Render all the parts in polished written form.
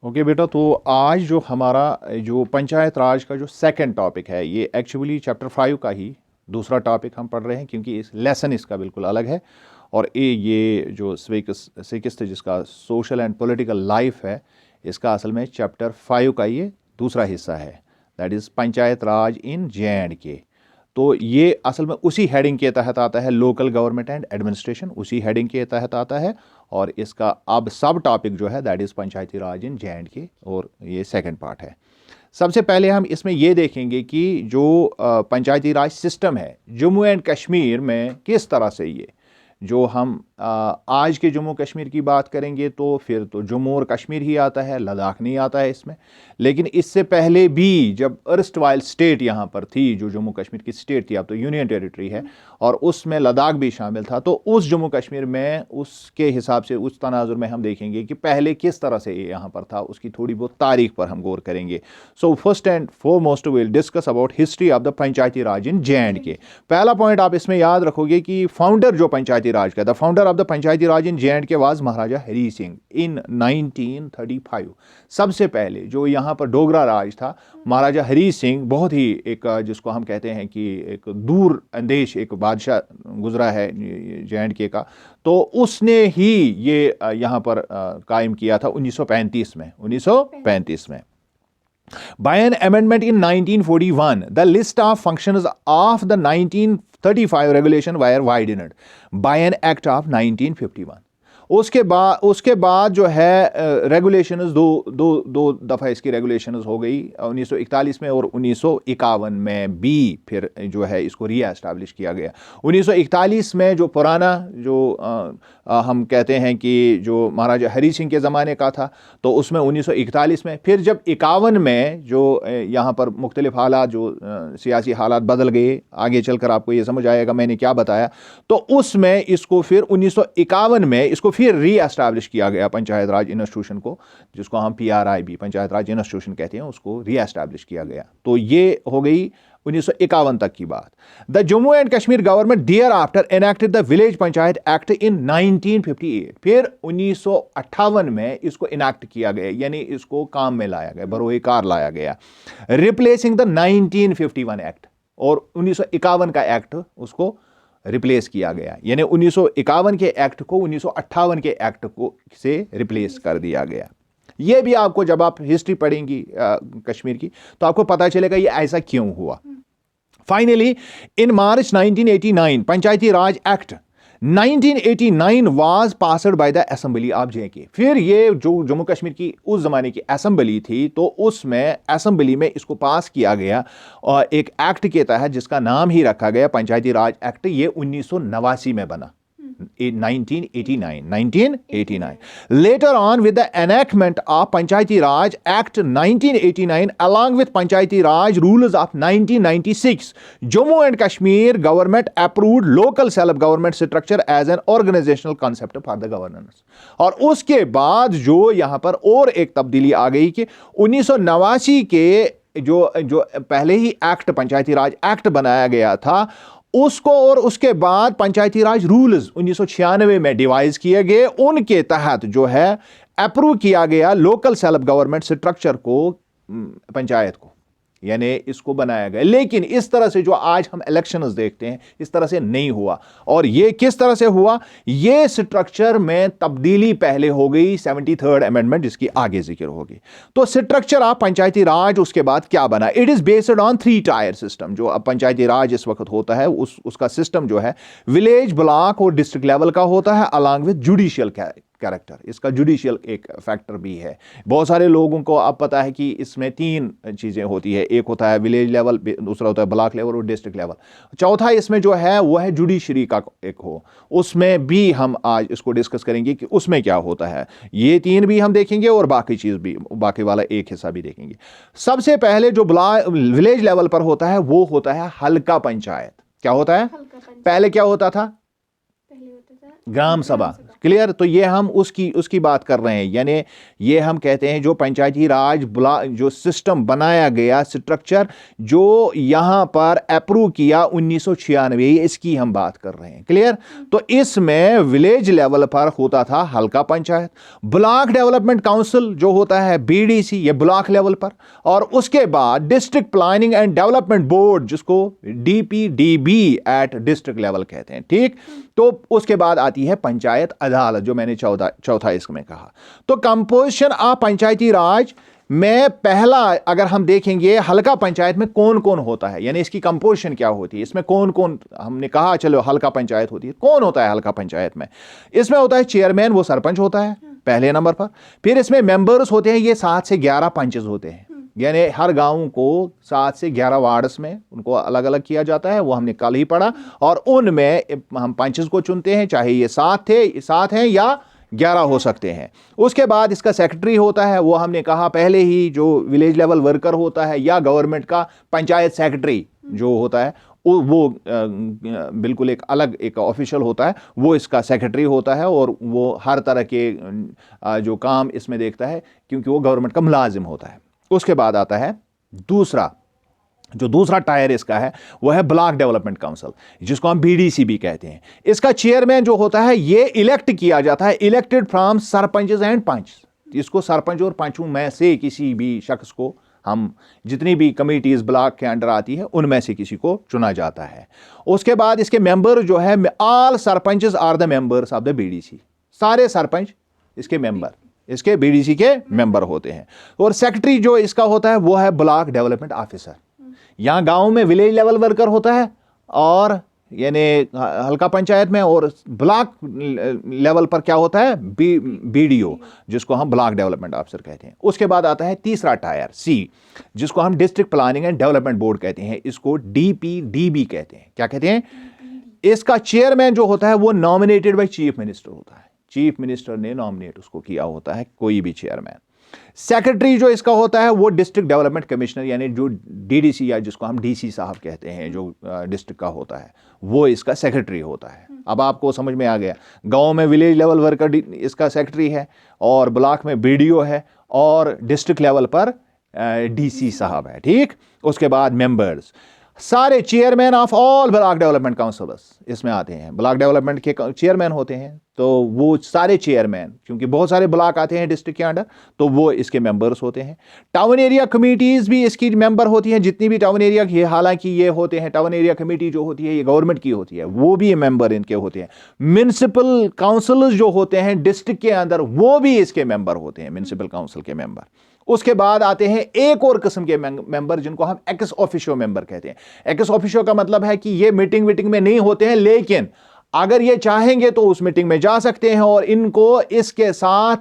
Okay बेटा, तो आज जो हमारा जो पंचायत राज का जो सेकंड टॉपिक है, ये एक्चुअली चैप्टर 5 का ही दूसरा टॉपिक हम पढ़ रहे हैं, क्योंकि इस लेसन इसका बिल्कुल अलग है। और ये जो सिकिस्त जिसका सोशल एंड पॉलिटिकल लाइफ है, इसका असल में चैप्टर 5 का ये दूसरा हिस्सा है, that is panchayat raj in J&K। तो ये असल में उसी हेडिंग के तहत आता है, लोकल गवर्नमेंट एंड एडमिनिस्ट्रेशन उसी हेडिंग के तहत आता है। और इसका अब सब टॉपिक जो है that is Panchayati raj in J&K, और ये सेकंड पार्ट है। सबसे पहले हम इसमें ये देखेंगे कि जो पंचायती राज सिस्टम है जम्मू एंड कश्मीर में, किस तरह से ये जो हम आज के जम्मू कश्मीर की बात करेंगे तो फिर तो जम्मू और कश्मीर ही आता है, लद्दाख नहीं आता है इसमें। लेकिन इससे पहले भी जब अर्स्टवाइल स्टेट यहाँ पर थी, जो जम्मू कश्मीर की स्टेट थी, अब तो यूनियन टेरिटरी है, और उसमें लद्दाख भी शामिल था, तो उस जम्मू कश्मीर में उसके हिसाब से उस तनाजुर में हम देखेंगे कि पहले किस तरह से ये यहाँ पर था, उसकी थोड़ी बहुत तारीख पर हम गौर करेंगे। So first and foremost will discuss about history of the panchayati raj in J&K। पहला पॉइंट आप इसमें याद रखोगे कि फाउंडर जो पंचायती राज का, the founder of the panchayati raj in J&K was Maharaja Hari Singh in 1935। सबसे पहले जो यहाँ पर डोगरा राज था, महाराजा हरी सिंह बहुत ही एक जिसको हम कहते हैं कि एक दूर अंदेश एक बादशाह गुजरा है J&K का, तो उसने ही ये यहाँ पर कायम किया था 1935 में। By an amendment in 1941, the list of functions of the 1935 regulation were widened by an act of 1951। उसके बाद जो है रेगुलेशंस दो दफ़ा इसकी रेगुलेशंस हो गई 1941 में, और 1951 में भी फिर जो है इसको री एस्टैब्लिश किया गया। 1941 में जो पुराना जो हम कहते हैं कि जो महाराजा हरी सिंह के ज़माने का था, तो उसमें 1941 में, फिर जब 51 में जो यहाँ पर मुख्तलिफ हालात जो सियासी हालात बदल गए, आगे चलकर आपको ये समझ आएगा मैंने क्या बताया, तो उसमें इसको फिर 1951 में इसको फिर री एस्टैब्लिश किया गया पंचायत राज इंस्टीट्यूशन को, जिसको हम PRIB पंचायत राज इंस्टीट्यूशन कहते हैं, उसको री एस्टैब्लिश किया गया। तो ये हो गई 1951 तक की बात। The Jammu and Kashmir government thereafter enacted the village panchayat act in 1958। फिर 1958 में इसको इनेक्ट किया गया, यानी इसको काम में लाया गया, बरोए कार लाया गया, रिप्लेसिंग द 1951 एक्ट। और 1951 का एक्ट उसको रिप्लेस किया गया, यानी 1951 के एक्ट को 1958 के एक्ट को से रिप्लेस कर दिया गया। ये भी आपको जब आप हिस्ट्री पढ़ेंगी कश्मीर की, तो आपको पता चलेगा ये ऐसा क्यों हुआ। Finally in March 1989 Panchayati Raj act 1989 was passed by the assembly of J&K। फिर ये जो जम्मू कश्मीर की उस जमाने की असेंबली थी, तो उसमें असेंबली में इसको पास किया गया और एक एक्ट के तहत जिसका नाम ही रखा गया पंचायती राज एक्ट। ये 1989 में बना, 1989। Later on, with the enactment of Panchayati Raj Act 1989, along with Panchayati Raj rules of 1996, Jammu and Kashmir government approved local self-government structure as an organizational concept for the governance। और उसके बाद जो यहाँ पर और एक तब्दीली आ गई कि 1989 के जो पहले ही एक्ट पंचायती राज एक्ट बनाया गया था, उसको और उसके बाद पंचायती राज रूल्स 1996 में डिवाइस किए गए, उनके तहत जो है अप्रूव किया गया लोकल सेल्फ गवर्नमेंट स्ट्रक्चर को, पंचायत को, यानी इसको बनाया गया। लेकिन इस तरह से जो आज हम इलेक्शंस देखते हैं, इस तरह से नहीं हुआ। और ये किस तरह से हुआ, ये स्ट्रक्चर में तब्दीली पहले हो गई 73rd अमेंडमेंट, जिसकी आगे जिक्र होगी। तो स्ट्रक्चर ऑफ पंचायती राज उसके बाद क्या बना, it is based on 3 tier system. जो अब पंचायती राज इस वक्त होता है उसका सिस्टम जो है विलेज, ब्लॉक और डिस्ट्रिक्ट लेवल का होता है, अलॉन्ग विद जुडिशियल कैरेक्टर। इसका जुडिशियल एक फैक्टर भी है। बहुत सारे लोगों को अब पता है कि इसमें 3 चीज़ें होती है, एक होता है विलेज लेवल, दूसरा होता है ब्लॉक लेवल और डिस्ट्रिक्ट लेवल, चौथा इसमें जो है वो है जुडिशरी का एक हो। उसमें भी हम आज इसको डिस्कस करेंगे कि उसमें क्या होता है। ये 3 भी हम देखेंगे और बाकी चीज़ भी, बाकी वाला एक हिस्सा भी देखेंगे। सबसे पहले जो विलेज लेवल पर होता है वो होता है हल्का पंचायत। क्या होता है, पहले क्या होता था, ग्राम सभा, क्लियर। तो ये हम उसकी बात कर रहे हैं, यानी ये हम कहते हैं जो पंचायती राज जो सिस्टम बनाया गया, स्ट्रक्चर जो यहां पर अप्रूव किया 1996, इसकी हम बात कर रहे हैं। क्लियर। तो इसमें विलेज लेवल पर होता था हल्का पंचायत, ब्लॉक डेवलपमेंट काउंसिल जो होता है BDC, ये ब्लॉक लेवल पर, और उसके बाद district planning and development board जिसको DPDB एट डिस्ट्रिक्ट लेवल कहते हैं। ठीक। तो उसके बाद आती है पंचायत अदालत, जो मैंने चौथा इसमें कहा। तो कंपोजिशन ऑफ पंचायती राज में पहला अगर हम देखेंगे हल्का पंचायत में कौन कौन होता है, यानी इसकी कंपोजिशन क्या होती है, इसमें कौन कौन, हमने कहा चलो हल्का पंचायत होती है, कौन होता है हल्का पंचायत में। इसमें होता है चेयरमैन, वो सरपंच होता है पहले नंबर पर। फिर इसमें मेंबर्स होते हैं, ये 7 से 11 पंचेस होते हैं, यानी हर गांव को 7 से 11 वार्ड्स में उनको अलग अलग किया जाता है, वो हमने कल ही पढ़ा। और उनमें हम पंचेस को चुनते हैं, चाहे ये 7 हैं या 11 हो सकते हैं। उसके बाद इसका सेक्रेटरी होता है, वो हमने कहा पहले ही, जो विलेज लेवल वर्कर होता है या गवर्नमेंट का पंचायत सेक्रेटरी जो होता है, वो बिल्कुल एक अलग एक ऑफिशियल होता है, वो इसका सेक्रेटरी होता है, और वो हर तरह के जो काम इसमें देखता है, क्योंकि वो गवर्नमेंट का मुलाजिम होता है। उसके बाद आता है दूसरा टायर इसका है, वो है ब्लॉक डेवलपमेंट काउंसिल, जिसको हम BDC भी कहते हैं। इसका चेयरमैन जो होता है, ये इलेक्ट किया जाता है, elected from sarpanches and punch. इसको सरपंच और पंचों में से किसी भी शख्स को, हम जितनी भी कमिटीज ब्लॉक के अंडर आती है उनमें से किसी को चुना जाता है। उसके बाद इसके मेंबर जो है, all sarpanches are the members of the BDC, सारे सरपंच इसके मेंबर, इसके BDC के मेंबर होते हैं। और सेक्रेटरी जो इसका होता है, वो है ब्लॉक डेवलपमेंट ऑफिसर। यहां गांव में विलेज लेवल वर्कर होता है, और यानी हल्का पंचायत में, और ब्लॉक लेवल पर क्या होता है, BDO, जिसको हम ब्लॉक डेवलपमेंट ऑफिसर कहते हैं। उसके बाद आता है तीसरा टायर C, जिसको हम district planning and development board कहते हैं, इसको DPDB कहते हैं। क्या कहते हैं? इसका चेयरमैन जो होता है, वो नॉमिनेटेड बाय चीफ मिनिस्टर होता है, चीफ मिनिस्टर ने नॉमिनेट उसको किया होता है, कोई भी चेयरमैन। सेक्रेटरी जो इसका होता है, वो डिस्ट्रिक्ट डेवलपमेंट कमिश्नर, यानी जो DDC या जिसको हम DC साहब कहते हैं, जो डिस्ट्रिक्ट का होता है, वो इसका सेक्रेटरी होता है। अब आपको समझ में आ गया, गांव में विलेज लेवल वर्कर इसका सेक्रेटरी है, और ब्लॉक में BDO है, और डिस्ट्रिक्ट लेवल पर DC साहब है। ठीक। उसके बाद मेंबर्स, सारे chairman of all block development councillors इसमें आते हैं, ब्लॉक डेवलपमेंट के चेयरमैन होते हैं। तो वो सारे चेयरमैन, क्योंकि बहुत सारे ब्लॉक आते हैं डिस्ट्रिक्ट के अंडर, तो वो इसके मेंबर्स होते हैं। टाउन एरिया कमेटीज भी इसकी मेंबर होती हैं, जितनी भी टाउन एरिया की, हालांकि ये होते हैं, टाउन एरिया कमेटी जो होती है ये गवर्नमेंट की होती है, वो भी मेंबर इनके होते हैं। म्युनिसिपल काउंसिलर्स जो होते हैं डिस्ट्रिक्ट के अंदर, वो भी इसके मेंबर होते हैं, म्युनिसिपल काउंसिल के मेंबर। उसके बाद आते हैं एक और किस्म के मेंबर, जिनको हम एक्स ऑफिशियो मेंबर कहते हैं। एक्स ऑफिशियो का मतलब है कि ये मीटिंग में नहीं होते हैं, लेकिन अगर ये चाहेंगे तो उस मीटिंग में जा सकते हैं, और इनको इसके साथ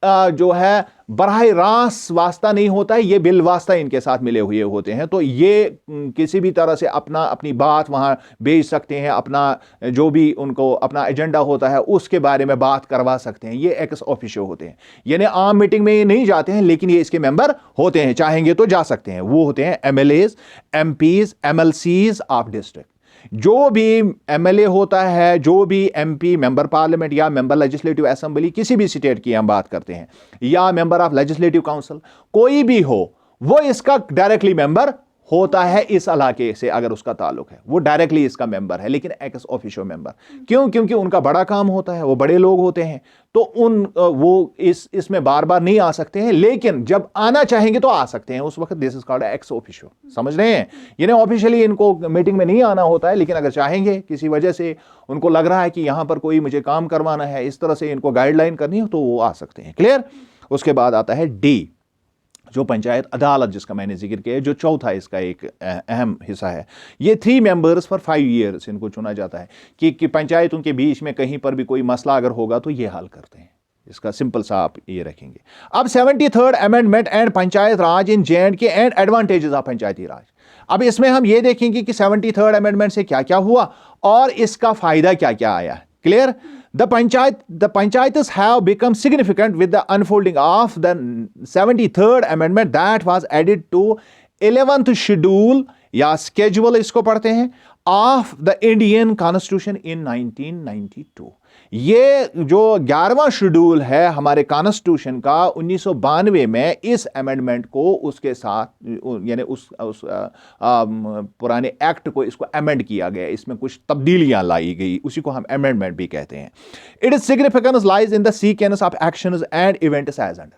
जो है बराह रास्त वास्ता नहीं होता है, ये बिल वास्ता इनके साथ मिले हुए होते हैं। तो ये किसी भी तरह से अपनी बात वहां भेज सकते हैं, अपना जो भी उनको अपना एजेंडा होता है उसके बारे में बात करवा सकते हैं। ये एक्स ऑफिशियो होते हैं, यानी आम मीटिंग में ये नहीं जाते हैं, लेकिन ये इसके मेंबर होते हैं, चाहेंगे तो जा सकते हैं। वो होते हैं MLAs, MPs, MLCs of district. जो भी MLA होता है, जो भी MP, मेंबर पार्लियामेंट या मेंबर लेजिस्लेटिव असेंबली, किसी भी स्टेट की हम बात करते हैं, या मेंबर ऑफ लेजिस्लेटिव काउंसिल, कोई भी हो, वो इसका डायरेक्टली मेंबर होता है। इस इलाके से अगर उसका ताल्लुक है, वो डायरेक्टली इसका मेंबर है, लेकिन एक्स ऑफिशियो मेंबर क्यों? क्योंकि उनका बड़ा काम होता है, वो बड़े लोग होते हैं, तो वो इसमें बार बार नहीं आ सकते हैं, लेकिन जब आना चाहेंगे तो आ सकते हैं। उस वक्त this is called ex officio. समझ रहे हैं? यानी ऑफिशियली इनको मीटिंग में नहीं आना होता है, लेकिन अगर चाहेंगे, किसी वजह से उनको लग रहा है कि यहां पर कोई मुझे काम करवाना है, इस तरह से इनको गाइडलाइन करनी हो, तो वो आ सकते हैं। क्लियर? उसके बाद आता है D, जो पंचायत अदालत, जिसका मैंने जिक्र किया, जो चौथा इसका एक अहम हिस्सा है। ये 3 मेंबर्स फॉर 5 ईयर्स इनको चुना जाता है कि पंचायतों के बीच में कहीं पर भी कोई मसला अगर होगा तो ये हल करते हैं। इसका सिंपल सा आप ये रखेंगे। अब 73rd amendment and panchayat raj in J&K and advantages of panchayati raj. अब इसमें हम ये देखेंगे कि 73rd अमेंडमेंट से क्या क्या हुआ और इसका फायदा क्या क्या आया। Clear? The panchayats have become significant with the unfolding of the 73rd amendment that was added to 11th schedule या schedule इसको पढ़ते हैं of the Indian Constitution in 1992। ये जो 11वां शेड्यूल है हमारे कॉन्स्टिट्यूशन का 1992 में इस अमेंडमेंट को उसके साथ यानी उस पुराने एक्ट को इसको अमेंड किया गया, इसमें कुछ तब्दीलियां लाई गई, उसी को हम अमेंडमेंट भी कहते हैं। It is significance lies in the sequence of actions and events as under.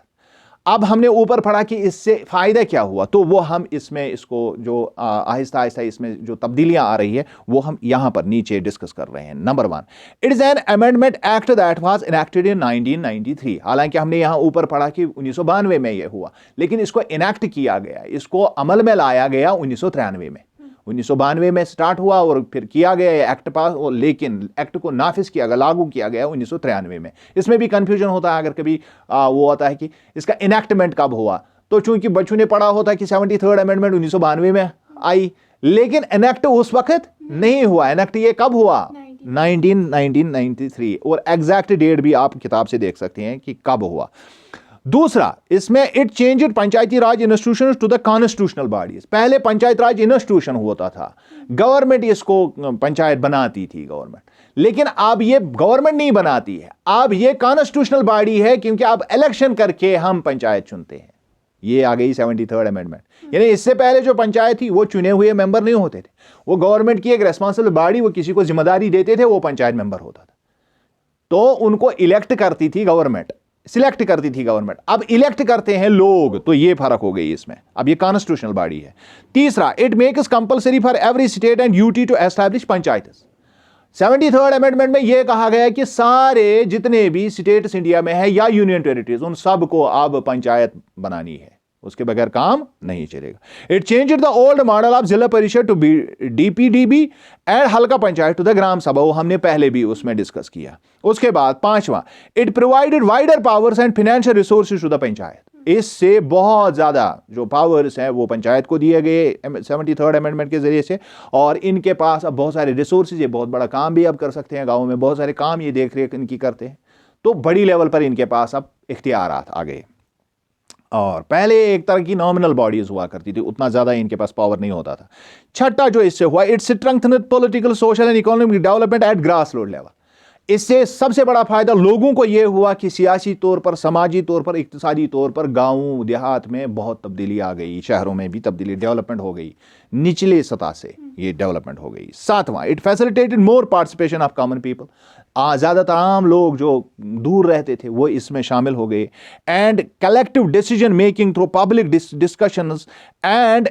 अब हमने ऊपर पढ़ा कि इससे फायदा क्या हुआ, तो वो हम इसमें इसको जो आहिस्ता आहिस्ता इसमें जो तब्दीलियां आ रही है वो हम यहां पर नीचे डिस्कस कर रहे हैं। Number 1, it is an amendment act that was enacted in 1993। हालांकि हमने यहां ऊपर पढ़ा कि 1992 में यह हुआ, लेकिन इसको इनैक्ट किया गया, इसको अमल में लाया गया 1993 में। 1992 में स्टार्ट हुआ और फिर किया गया एक्ट पास, लेकिन एक्ट को नाफिज किया गया, लागू किया गया 1993 में। इसमें भी कंफ्यूजन होता है अगर कभी वो होता है कि इसका इनैक्टमेंट कब हुआ, तो चूंकि बच्चों ने पढ़ा होता है कि 73rd अमेंडमेंट 1992 में आई, लेकिन इनैक्ट उस वक्त नहीं हुआ। इनैक्ट ये कब हुआ? 1993, और एग्जैक्ट डेट भी आप किताब से देख सकते हैं कि कब हुआ। दूसरा, इसमें it changed panchayati raj institution to the constitutional bodies. पहले पंचायत राज इंस्टीट्यूशन होता था, गवर्नमेंट इसको पंचायत बनाती थी गवर्नमेंट, लेकिन अब ये गवर्नमेंट नहीं बनाती है, अब ये कॉन्स्टिट्यूशनल बॉडी है, क्योंकि अब इलेक्शन करके हम पंचायत चुनते हैं। ये आ गई 73rd अमेंडमेंट। यानी इससे पहले जो पंचायत थी वो चुने हुए मेंबर नहीं होते थे, वो गवर्नमेंट की एक रेस्पॉन्सिबल बॉडी, वो किसी को जिम्मेदारी देते थे, वो पंचायत मेंबर होता था, तो उनको इलेक्ट करती थी गवर्नमेंट, सिलेक्ट करती थी गवर्नमेंट। अब इलेक्ट करते हैं लोग, तो ये फर्क हो गई इसमें, अब ये कॉन्स्टिट्यूशनल बॉडी है। तीसरा, it makes compulsory for every state and duty to establish panchayat. 73rd amendment में यह कहा गया कि सारे जितने भी स्टेट्स इंडिया में है या यूनियन टेरिटरीज, उन सबको अब पंचायत बनानी है, उसके बगैर काम नहीं चलेगा। It changed the old model of जिला परिषद टू डीपीडीबी एंड हल्का पंचायत टू द ग्राम सभा, वो हमने पहले भी उसमें डिस्कस किया। उसके बाद 5वां, it provided wider powers and financial resources to the panchayat. इससे बहुत ज्यादा जो पावर्स हैं वो पंचायत को दिए गए 73rd अमेंडमेंट के जरिए से, और इनके पास अब बहुत सारे रिसोर्सेज, ये बहुत बड़ा काम भी अब कर सकते हैं, गाँव में बहुत सारे काम ये देख रेख इनकी करते हैं, तो बड़ी लेवल पर इनके पास अब इख्तियारात आ गए। और पहले एक तरह की नॉमिनल बॉडीज हुआ करती थी, उतना ज्यादा इनके पास पावर नहीं होता था। छठा जो इससे हुआ, it strengthened political, social and economic development at grass root level. इससे सबसे बड़ा फायदा लोगों को यह हुआ कि सियासी तौर पर, समाजी तौर पर, इक्तिसादी तौर पर गांव देहात में बहुत तब्दीली आ गई, शहरों में भी तब्दीली, डेवलपमेंट हो गई, निचले सतह से ये डेवलपमेंट हो गई। 7वां, it facilitated more participation of common people. ज़्यादातर आम लोग जो दूर रहते थे वो इसमें शामिल हो गए। And collective decision making through public discussions and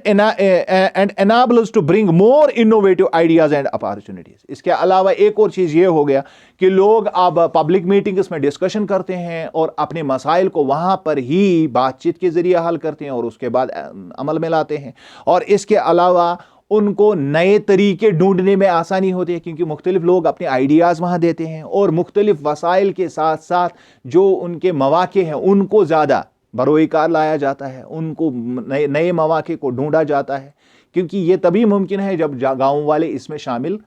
enables to bring more innovative ideas and opportunities. इसके अलावा एक और चीज़ ये हो गया कि लोग अब पब्लिक मीटिंग्स में डिस्कशन करते हैं और अपने मसाइल को वहाँ पर ही बातचीत के जरिए हल करते हैं और उसके बाद अमल में लाते हैं। और इसके अलावा उनको नए तरीके ढूंढने में आसानी होती है, क्योंकि मुख्तलिफ लोग अपने आइडियाज़ वहाँ देते हैं, और मुख्तलिफ वसाइल के साथ साथ जो उनके मौक़े हैं उनको ज़्यादा बरोए कार लाया जाता है, उनको नए मौक़े को ढूंढा जाता है, क्योंकि ये तभी मुमकिन है जब गाँव वाले इसमें शामिल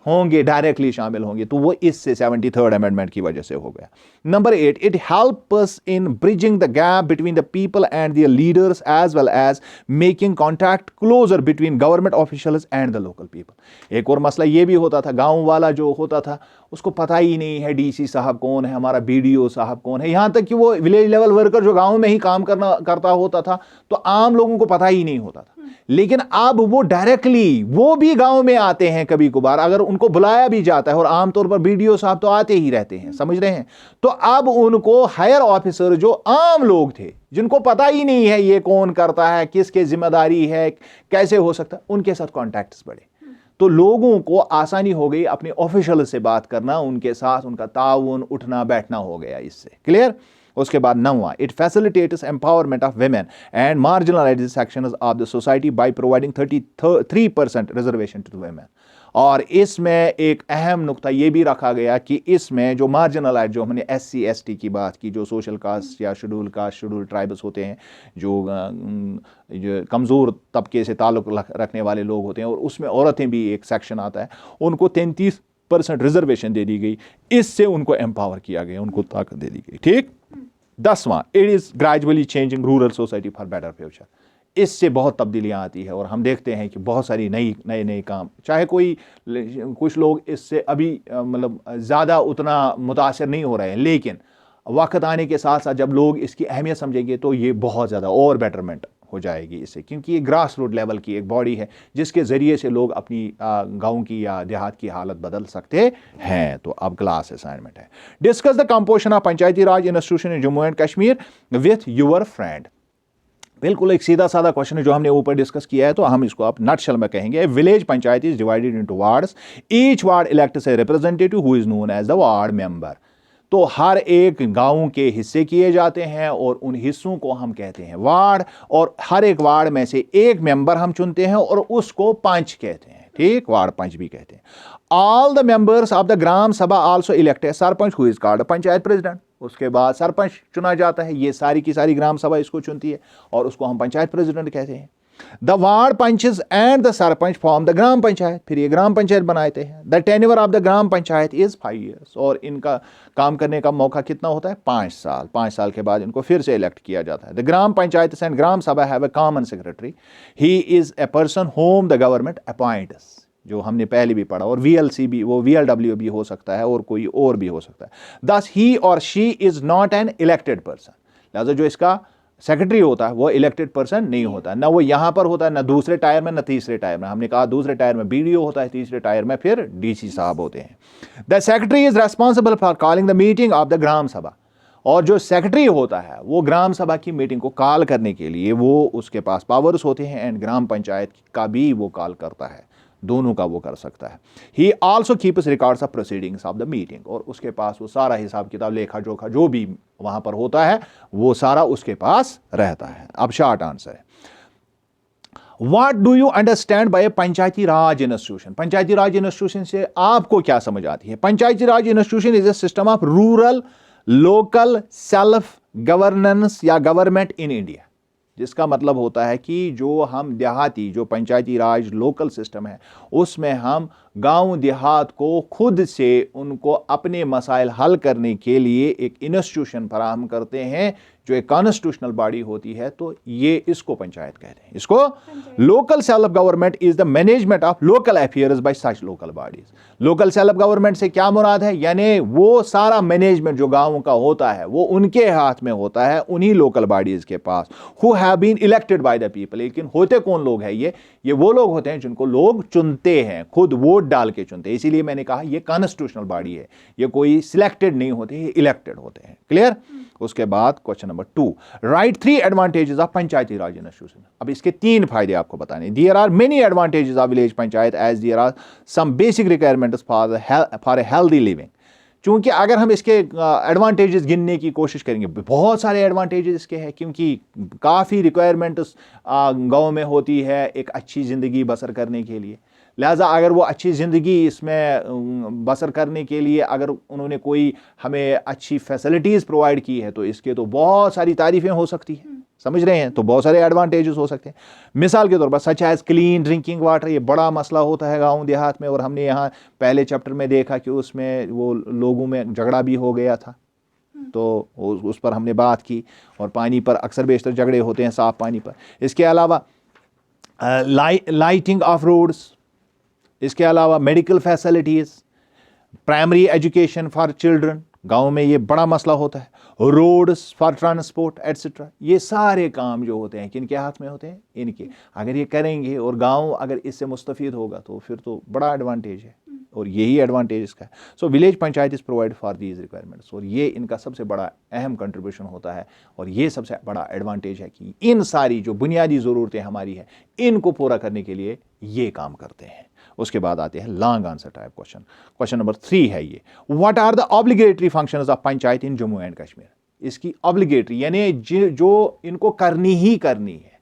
होंगे, डायरेक्टली शामिल होंगे। तो वो इससे 73rd अमेंडमेंट की वजह से हो गया। Number 8, it helps in bridging the gap between the people and their leaders as well as making contact closer between government officials and the local people. एक और मसला ये भी होता था, गांव वाला जो होता था उसको पता ही नहीं है डीसी साहब कौन है, हमारा बीडीओ साहब कौन है, यहां तक कि वो विलेज लेवल वर्कर जो गांव में ही काम करता होता था, तो आम लोगों को पता ही नहीं होता था। लेकिन अब वो डायरेक्टली वो भी गांव में आते हैं, कभी कभार अगर उनको बुलाया भी जाता है, और आमतौर पर बीडीओ साहब तो आते ही रहते हैं, समझ रहे हैं। तो अब उनको हायर ऑफिसर जो आम लोग थे, जिनको पता ही नहीं है ये कौन करता है, किसके जिम्मेदारी है, कैसे हो सकता है, उनके साथ कॉन्टैक्ट्स बढ़े, तो लोगों को आसानी हो गई अपने ऑफिशियल से बात करना, उनके साथ उनका ताउन, उठना बैठना हो गया इससे। क्लियर? उसके बाद 9वां, it facilitates empowerment of women and marginalised sections of the society by providing 33% reservation to women. और इसमें एक अहम नुक्ता ये भी रखा गया कि इसमें जो मार्जिनलाइज, जो हमने SC ST की बात की, जो सोशल कास्ट या शेड्यूल कास्ट, शेड्यूल ट्राइब्स होते हैं, जो कमज़ोर तबके से ताल्लुक़ रखने वाले लोग होते हैं, और उसमें औरतें भी एक सेक्शन आता है, उनको 33% रिजर्वेशन दे दी गई। इससे उनको एम्पावर किया गया, उनको ताकत दे दी गई। ठीक। 10वां, it is gradually changing rural society for better future. इससे बहुत तब्दीलियाँ आती है और हम देखते हैं कि बहुत सारी नए काम, चाहे कुछ लोग इससे अभी मतलब ज़्यादा उतना मुतासर नहीं हो रहे हैं, लेकिन वक्त आने के साथ साथ जब लोग इसकी अहमियत समझेंगे तो ये बहुत ज़्यादा और बेटरमेंट हो जाएगी इससे, क्योंकि ये ग्रास रूट लेवल की एक बॉडी है जिसके ज़रिए से लोग अपनी गांव की या देहात की हालत बदल सकते हैं। तो अब क्लास असाइनमेंट है, discuss the composition of panchayati raj institution in Jammu and Kashmir with your friend. बिल्कुल एक सीधा साधा क्वेश्चन है जो हमने ऊपर डिस्कस किया है, तो हम इसको आप नटशेल में कहेंगे। Village panchayat is divided into wards, each ward elects a representative who is known as the ward member. तो हर एक गांव के हिस्से किए जाते हैं और उन हिस्सों को हम कहते हैं वार्ड, और हर एक वार्ड में से एक मेंबर हम चुनते हैं और उसको पंच कहते हैं, ठीक, वार्ड पंच भी कहते हैं। All the members of the gram sabha also elect a sarpanch who is called panchayat president. उसके बाद सरपंच चुना जाता है, ये सारी की सारी ग्राम सभा इसको चुनती है और उसको हम पंचायत प्रेसिडेंट कहते हैं। The ward panches and the sarpanch form the gram panchayat, फिर ये ग्राम पंचायत बनाते हैं। The tenure of the gram panchayat is 5 years, और इनका काम करने का मौका कितना होता है, 5 साल। 5 साल के बाद इनको फिर से इलेक्ट किया जाता है। द ग्राम पंचायत एंड ग्राम सभा have a common secretary, he is a person home the government appoints, जो हमने पहले भी पढ़ा, और VLC भी, वो VLW भी हो सकता है और कोई और भी हो सकता है। दस ही और she is not an elected person, लिहाजा जो इसका सेक्रेटरी होता है वो इलेक्टेड पर्सन नहीं होता, ना वो यहां पर होता है, ना दूसरे टायर में, ना तीसरे टायर में। हमने कहा दूसरे टायर में BDO होता है, तीसरे टायर में फिर DC साहब होते हैं। The secretary is responsible for calling the meeting of the gram sabha, और जो सेक्रेटरी होता है वो ग्राम सभा की मीटिंग को कॉल करने के लिए वो उसके पास पावर्स होते हैं, एंड ग्राम पंचायत का भी वो कॉल करता है, दोनों का वो कर सकता है। He also keeps records of proceedings of the meeting, और उसके पास वो सारा हिसाब किताब, लेखा जोखा जो भी वहां पर होता है वो सारा उसके पास रहता है। अब शॉर्ट आंसर है, what do you understand by panchayati raj institution. Panchayati raj institution से आपको क्या समझ आती है? Panchayati raj institution is a system of rural local self governance या गवर्नमेंट इन इंडिया, जिसका मतलब होता है कि जो हम देहाती, जो पंचायती राज लोकल सिस्टम है, उसमें हम गांव देहात को खुद से उनको अपने मसाइल हल करने के लिए एक इंस्टीट्यूशन फराहम करते हैं जो एक कॉन्स्टिट्यूशनल बॉडी होती है, तो ये इसको पंचायत कहते हैं। इसको local self government is the management of local affairs bye such local bodies. Local self government से क्या मुराद है, यानी वो सारा मैनेजमेंट जो गांव का होता है वो उनके हाथ में होता है, उन्हीं लोकल बॉडीज के पास, who have been elected by the people. लेकिन होते कौन लोग हैं? ये वो लोग होते हैं जिनको लोग चुनते हैं, खुद वोट डाल के चुनते हैं। इसीलिए मैंने कहा ये कॉन्स्टिट्यूशनल बॉडी है, ये कोई सिलेक्टेड नहीं होते, ये इलेक्टेड होते हैं। क्लियर? उसके बाद question number 2, right 3 advantages of panchayati raj institution. अब इसके 3 फायदे आपको बताने। There are many advantages of village panchayat as there are some basic requirements for a healthy living. चूंकि अगर हम इसके एडवांटेजेस गिनने की कोशिश करेंगे, बहुत सारे एडवांटेजेस इसके हैं, क्योंकि काफ़ी रिक्वायरमेंट्स गाँव में होती है एक अच्छी ज़िंदगी बसर करने के लिए। लिहाजा अगर वो अच्छी ज़िंदगी इसमें बसर करने के लिए अगर उन्होंने कोई हमें अच्छी फैसिलिटीज़ प्रोवाइड की है, तो इसके तो बहुत सारी तारीफ़ें हो सकती हैं, समझ रहे हैं? तो बहुत सारे एडवांटेजेस हो सकते हैं। मिसाल के तौर पर such as clean drinking water, ये बड़ा मसला होता है गाँव देहात में, और हमने यहाँ पहले चैप्टर में देखा कि उसमें वो लोगों में झगड़ा भी हो गया था, तो उस पर हमने बात की, और पानी पर अक्सर बेशतर झगड़े होते हैं, साफ पानी पर। इसके अलावा लाइटिंग ऑफ रोड्स, इसके अलावा medical facilities, primary education for children, गाँव में ये बड़ा मसला होता है, रोड्स फॉर ट्रांसपोर्ट एट्सेट्रा। ये सारे काम जो होते हैं किनके हाथ में होते हैं? इनके। अगर ये करेंगे और गांव अगर इससे मुस्तफ़ीद होगा तो फिर तो बड़ा एडवांटेज है, और यही एडवांटेज इसका है। So village panchayat is provide for these requirements, और ये इनका सबसे बड़ा अहम कंट्रीब्यूशन होता है, और ये सबसे बड़ा एडवांटेज है कि इन सारी जो बुनियादी ज़रूरतें हमारी है इनको पूरा करने के लिए ये काम करते हैं। उसके बाद आते हैं long answer type question. Question number 3 है ये, what are the obligatory functions of panchayat in Jammu and Kashmir. इसकी ऑब्लिगेटरी यानी जो इनको करनी ही करनी है,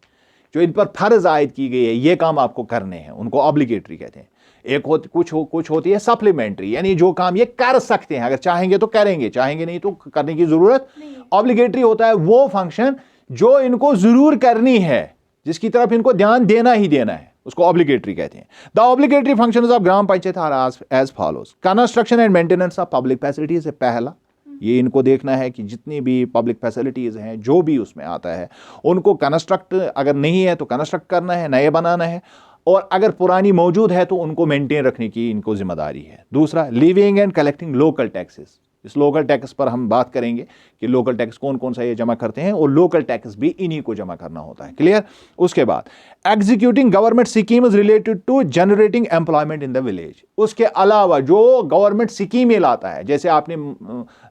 जो इन पर फर्ज आयद की गई है, ये काम आपको करने हैं, उनको ऑब्लिगेटरी कहते हैं। कुछ होती है सप्लीमेंट्री, यानी जो काम ये कर सकते हैं, अगर चाहेंगे तो करेंगे, चाहेंगे नहीं तो करने की जरूरत। ऑब्लिगेटरी होता है वो फंक्शन जो इनको जरूर करनी है, जिसकी तरफ इनको ध्यान देना ही देना है, उसको ऑब्लिगेटरी कहते हैं। The obligatory functions of gram panchayat are as follows, construction and maintenance of public facilities है पहला, ये इनको देखना है कि जितनी भी पब्लिक फैसिलिटीज़ हैं, जो भी उसमें आता है, उनको कंस्ट्रक्ट, अगर नहीं है तो कंस्ट्रक्ट करना है, नए बनाना है, और अगर पुरानी मौजूद है तो उनको मेंटेन रखने की इनको जिम्मेदारी है। दूसरा, leaving and collecting local taxes. इस लोकल टैक्स पर हम बात करेंगे कि लोकल टैक्स कौन कौन सा ये जमा करते हैं, और लोकल टैक्स भी इन्हीं को जमा करना होता है। क्लियर? उसके बाद executing government schemes related to generating employment in the village. उसके अलावा जो गवर्नमेंट स्कीमें लाता है, जैसे आपने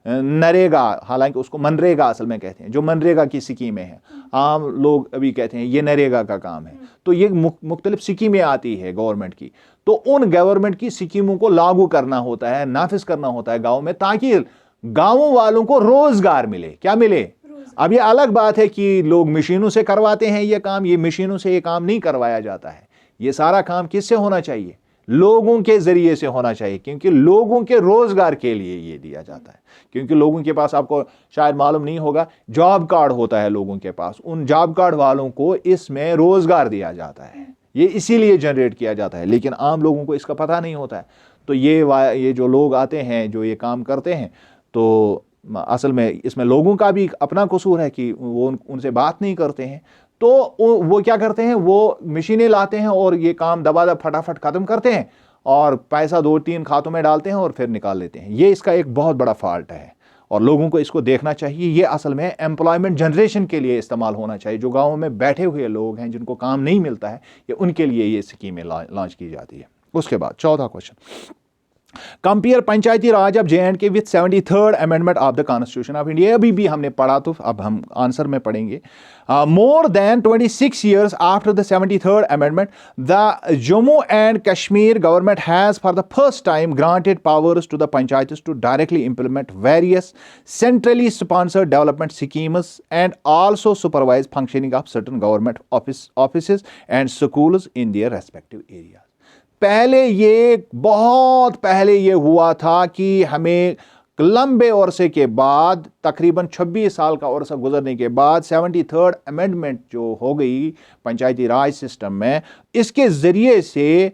नरेगा, हालांकि उसको मनरेगा असल में कहते हैं, जो मनरेगा की स्कीमें हैं, आम लोग अभी कहते हैं ये नरेगा का काम है, तो ये मुख्तलिफ स्कीमें आती है गवर्नमेंट की, तो उन गवर्नमेंट की स्कीमों को लागू करना होता है, नाफिज करना होता है गांव में, ताकि गांवों वालों को रोजगार मिले। क्या मिले? अब ये अलग बात है कि लोग मशीनों से करवाते हैं ये काम, ये मशीनों से ये काम नहीं करवाया जाता है। ये सारा काम किससे होना चाहिए? लोगों के जरिए से होना चाहिए, क्योंकि लोगों के रोजगार के लिए ये दिया जाता है। क्योंकि लोगों के पास, आपको शायद मालूम नहीं होगा, जॉब कार्ड होता है लोगों के पास, उन जॉब कार्ड वालों को इसमें रोजगार दिया जाता है, ये इसीलिए जनरेट किया जाता है, लेकिन आम लोगों को इसका पता नहीं होता है। तो ये जो लोग आते हैं, जो ये काम करते हैं, तो असल में इसमें लोगों का भी अपना कसूर है कि वो उनसे बात नहीं करते हैं। तो वो क्या करते हैं, वो मशीनें लाते हैं और ये काम दबादब फटाफट ख़त्म करते हैं, और पैसा 2-3 खातों में डालते हैं और फिर निकाल लेते हैं। ये इसका एक बहुत बड़ा फॉल्ट है, और लोगों को इसको देखना चाहिए। ये असल में एम्प्लॉयमेंट जनरेशन के लिए इस्तेमाल होना चाहिए। जो गाँव में बैठे हुए लोग हैं, जिनको काम नहीं मिलता है, ये उनके लिए ये स्कीमें लॉन्च की जाती है। उसके बाद 14 question, compare Panchayati Raj of JNK with 73rd amendment of the constitution of India. अभी भी हमने पढ़ा, तो अब हम आंसर में पढ़ेंगे। More than 26 years after the 73rd amendment, the Jammu and Kashmir government has for the first time granted powers to the panchayats to directly implement various centrally sponsored development schemes and also supervise functioning of certain government offices and schools in their respective area. पहले ये, बहुत पहले ये हुआ था कि हमें लंबे अरसे के बाद, तकरीबन 26 साल का अरसा गुजरने के बाद 73rd अमेंडमेंट जो हो गई पंचायती राज सिस्टम में, इसके ज़रिए से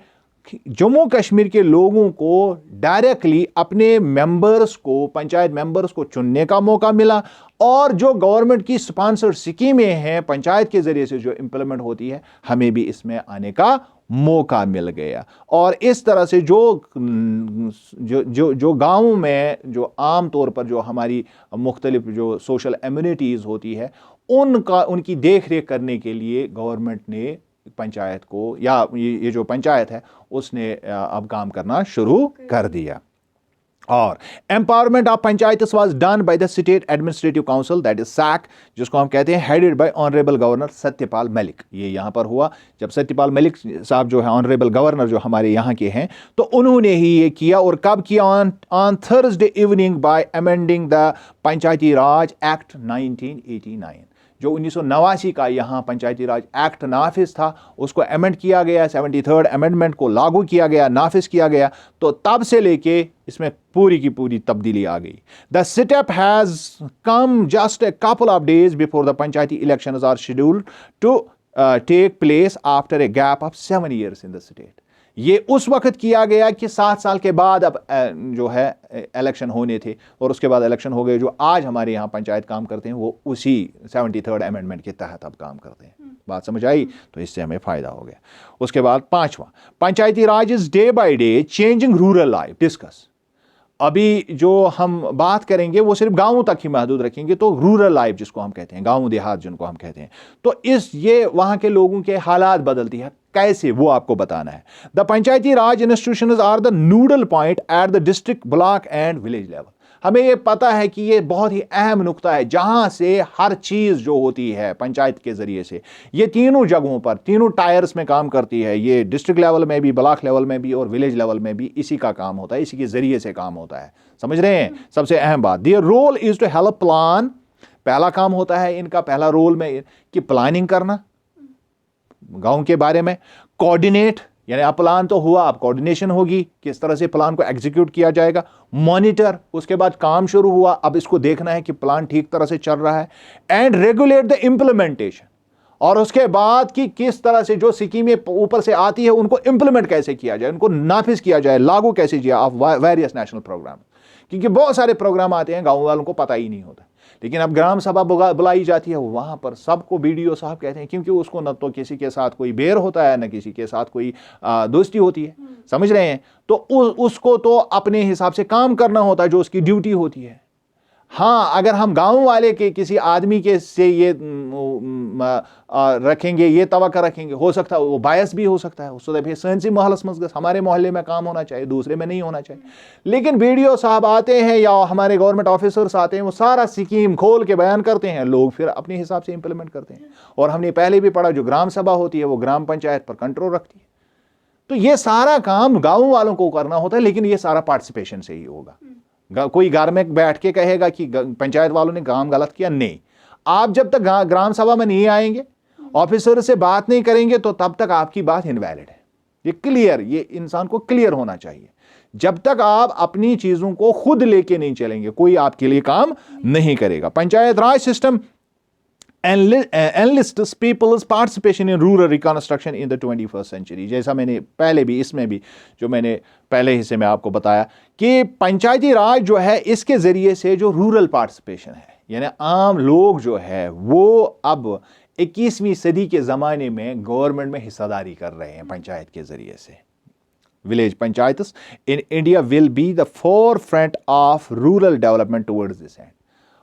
जम्मू कश्मीर के लोगों को डायरेक्टली अपने मेंबर्स को, पंचायत मेंबर्स को चुनने का मौका मिला, और जो गवर्नमेंट की स्पॉन्सर्ड स्कीमें हैं पंचायत के ज़रिए से जो इम्प्लीमेंट होती है, हमें भी इसमें आने का मौका मिल गया। और इस तरह से जो गाँव में जो आम तौर पर जो हमारी मुख्तलिफ जो सोशल एम्यूनिटीज़ होती है, उनकी देख रेख करने के लिए गवर्नमेंट ने पंचायत को, या ये जो पंचायत है उसने अब काम करना शुरू कर दिया। और empowerment of panchayat was done by the state administrative council, that is SAC, जिसको हम कहते हैं, headed by honourable governor Satyapal Malik. ये यहाँ पर हुआ जब सत्यपाल मलिक साहब जो है ऑनरेबल गवर्नर जो हमारे यहाँ के हैं, तो उन्होंने ही ये किया। और कब किया? On Thursday evening bye amending the panchayati Raj act 1989। जो 1989 का यहाँ पंचायती राज एक्ट नाफिज था, उसको अमेंड किया गया, 73rd अमेंडमेंट को लागू किया गया, नाफिज किया गया। तो तब से लेके इसमें पूरी की पूरी तब्दीली आ गई। The step has come just a couple of days before the panchayati elections are scheduled to take place after a gap of 7 years in the state. ये उस वक्त किया गया कि 7 साल के बाद अब जो है इलेक्शन होने थे, और उसके बाद इलेक्शन हो गए। जो आज हमारे यहाँ पंचायत काम करते हैं वो उसी 73rd अमेंडमेंट के तहत अब काम करते हैं। बात समझ आई? तो इससे हमें फ़ायदा हो गया। उसके बाद 5वां, panchayati raj is day by day changing rural life. Discuss. अभी जो हम बात करेंगे वो सिर्फ गाँवों तक ही महदूद रखेंगे। तो रूरल लाइफ जिसको हम कहते हैं, गाँव देहात जिनको हम कहते हैं, तो ये वहाँ के लोगों के हालात बदलती है कैसे, वो आपको बताना है। The panchayati raj institutions are the nodal point at the district, block and village level. हमें ये पता है कि ये बहुत ही अहम नुक्ता है, जहां से हर चीज़ जो होती है पंचायत के ज़रिए से, ये तीनों जगहों पर, तीनों टायर्स में काम करती है। ये डिस्ट्रिक्ट लेवल में भी, ब्लॉक लेवल में भी और विलेज लेवल में भी इसी का काम होता है, इसी के ज़रिए से काम होता है। समझ रहे हैं? सबसे अहम बात, their role is to help plan. पहला काम होता है इनका, पहला रोल में कि प्लानिंग करना गाँव के बारे में, कोऑर्डिनेट, यानी अब प्लान तो हुआ, अब कोऑर्डिनेशन होगी, किस तरह से प्लान को एग्जीक्यूट किया जाएगा, मॉनिटर, उसके बाद काम शुरू हुआ, अब इसको देखना है कि प्लान ठीक तरह से चल रहा है, एंड रेगुलेट द इंप्लीमेंटेशन, और उसके बाद कि किस तरह से जो स्कीमें ऊपर से आती है उनको इंप्लीमेंट कैसे किया जाए, उनको नाफिज किया जाए, लागू कैसे किया ऑफ वेरियस नेशनल प्रोग्राम। क्योंकि बहुत सारे प्रोग्राम आते हैं गाँव वालों को पता ही नहीं होता। लेकिन अब ग्राम सभा बुलाई जाती है, वहाँ पर सबको BDO साहब कहते हैं, क्योंकि उसको न तो किसी के साथ कोई बैर होता है, न किसी के साथ कोई दोस्ती होती है, समझ रहे हैं। तो उसको तो अपने हिसाब से काम करना होता है, जो उसकी ड्यूटी होती है। हाँ, अगर हम गांव वाले के किसी आदमी के से ये रखेंगे, ये तवक्का रखेंगे, हो सकता है वो बायस भी हो सकता है। उससे फिर सैंसी मोहल्लस में हमारे मोहल्ले में काम होना चाहिए, दूसरे में नहीं होना चाहिए। लेकिन BDO साहब आते हैं या हमारे गवर्नमेंट ऑफिसर्स आते हैं, वो सारा स्कीम खोल के बयान करते हैं, लोग फिर अपने हिसाब से इंप्लीमेंट करते हैं। और हमने पहले भी पढ़ा, जो ग्राम सभा होती है वो ग्राम पंचायत पर कंट्रोल रखती है। तो ये सारा काम गाँव वालों को करना होता है, लेकिन ये सारा पार्टिसिपेशन से ही होगा। कोई घर में बैठ के कहेगा कि पंचायत वालों ने काम गलत किया, नहीं। आप जब तक ग्राम सभा में नहीं आएंगे, ऑफिसर से बात नहीं करेंगे, तो तब तक आपकी बात इनवैलिड है। ये क्लियर, ये इंसान को क्लियर होना चाहिए। जब तक आप अपनी चीजों को खुद लेके नहीं चलेंगे, कोई आपके लिए काम नहीं करेगा। पंचायत राज system enlists people's participation in rural reconstruction in the 21st century। जैसा मैंने पहले भी, इसमें भी जो मैंने पहले हिस्से में आपको बताया कि पंचायती राज जो है, इसके जरिए से जो रूरल पार्टिसिपेशन है, यानी आम लोग जो है, वो अब 21वीं सदी के ज़माने में गवर्नमेंट में हिस्सेदारी कर रहे हैं पंचायत के जरिए से। Village panchayats in India will be the forefront of rural development towards this and.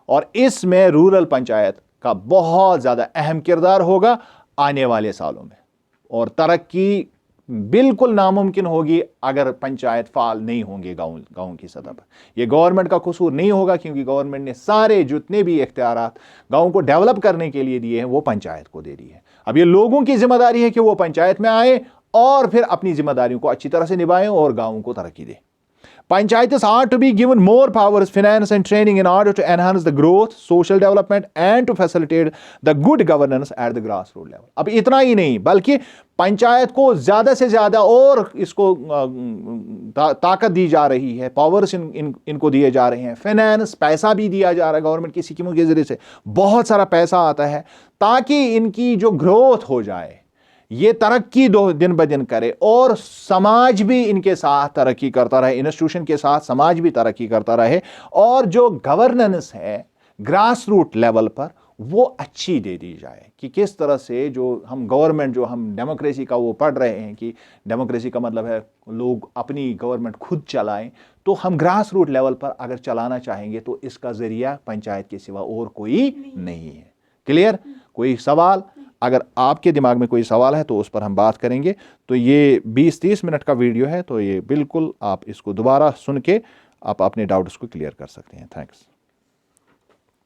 और इसमें रूरल पंचायत का बहुत ज़्यादा अहम किरदार होगा आने वाले सालों में। और तरक्की बिल्कुल नामुमकिन होगी अगर पंचायत फाल नहीं होंगे गाँव की सतह पर। यह गवर्नमेंट का कसूर नहीं होगा, क्योंकि गवर्नमेंट ने सारे जितने भी इख्तियारात गाँव को डेवलप करने के लिए दिए हैं, वो पंचायत को दे दिए हैं। अब ये लोगों की जिम्मेदारी है कि वो पंचायत में आए और फिर अपनी जिम्मेदारियों को अच्छी तरह से निभाएं और गाँव को तरक्की दें। Panchayats are to be given more powers, finance and training in order to enhance the growth, social development and to facilitate the good governance at the grassroots level। अब इतना ही नहीं, बल्कि पंचायत को ज़्यादा से ज़्यादा और इसको ताकत दी जा रही है, पावर्स इनको दिए जा रहे हैं, फाइनेंस, पैसा भी दिया जा रहा है गवर्नमेंट की स्कीमों के ज़रिए से, बहुत सारा पैसा आता है ताकि इनकी जो ग्रोथ हो जाए, ये तरक्की दिन ब दिन करे और समाज भी इनके साथ तरक्की करता रहे, इंस्टीट्यूशन के साथ समाज भी तरक्की करता रहे, और जो गवर्नेंस है ग्रास रूट लेवल पर वो अच्छी दे दी जाए। कि किस तरह से जो हम गवर्नमेंट, जो हम डेमोक्रेसी का वो पढ़ रहे हैं कि डेमोक्रेसी का मतलब है लोग अपनी गवर्नमेंट खुद चलाएं, तो हम ग्रास रूट लेवल पर अगर चलाना चाहेंगे तो इसका जरिया पंचायत के सिवा और कोई नहीं है। क्लियर? कोई सवाल? अगर आपके दिमाग में कोई सवाल है तो उस पर हम बात करेंगे। तो ये 20-30 मिनट का वीडियो है, तो ये बिल्कुल आप इसको दोबारा सुन के आप अपने डाउट्स को क्लियर कर सकते हैं। थैंक्स।